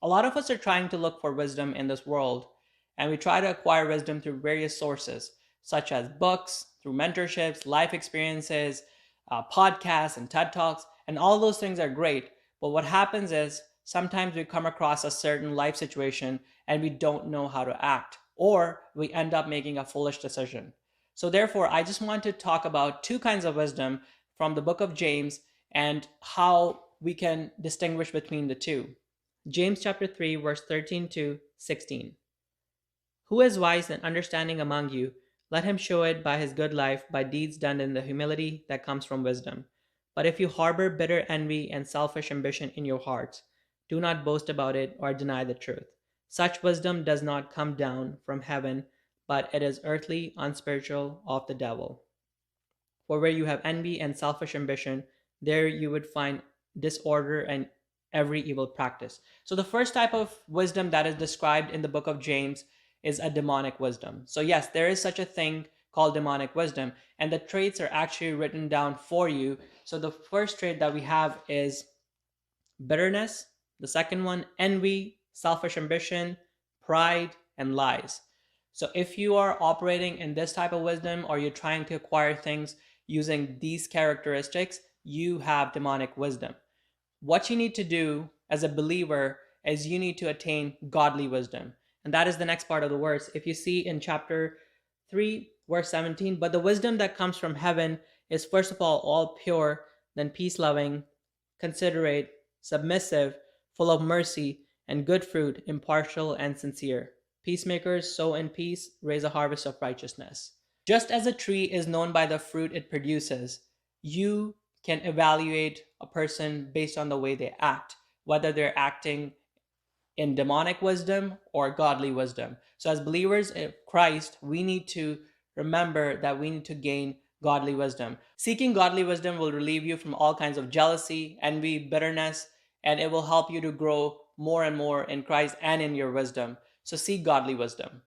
A lot of us are trying to look for wisdom in this world, and we try to acquire wisdom through various sources, such as books, through mentorships, life experiences, podcasts, and TED Talks, and all those things are great. But what happens is sometimes we come across a certain life situation and we don't know how to act, or we end up making a foolish decision. So, therefore, I just want to talk about two kinds of wisdom from the book of James and how we can distinguish between the two. James chapter 3 verse 13 to 16. Who is wise and understanding among you? Let him show it by his good life, by deeds done in the humility that comes from wisdom. But if you harbor bitter envy and selfish ambition in your hearts, do not boast about it or deny the truth. Such wisdom does not come down from heaven, but it is earthly, unspiritual, of the devil. For where you have envy and selfish ambition, there you would find disorder and every evil practice. So, the first type of wisdom that is described in the book of James is a demonic wisdom. So, yes, there is such a thing called demonic wisdom, and the traits are actually written down for you. So, the first trait that we have is bitterness. The second one, envy, selfish ambition, pride, and lies. So if you are operating in this type of wisdom or you're trying to acquire things using these characteristics, you have demonic wisdom. What you need to do as a believer is you need to attain godly wisdom. And that is the next part of the verse. If you see in chapter 3, verse 17, but the wisdom that comes from heaven is first of all pure, then peace loving, considerate, submissive, full of mercy and good fruit, impartial and sincere. Peacemakers sow in peace, raise a harvest of righteousness. Just as a tree is known by the fruit it produces, you can evaluate a person based on the way they act, whether they're acting in demonic wisdom or godly wisdom. So, as believers in Christ, we need to remember that we need to gain godly wisdom. Seeking godly wisdom will relieve you from all kinds of jealousy, envy, bitterness, and it will help you to grow more and more in Christ and in your wisdom. So, seek godly wisdom.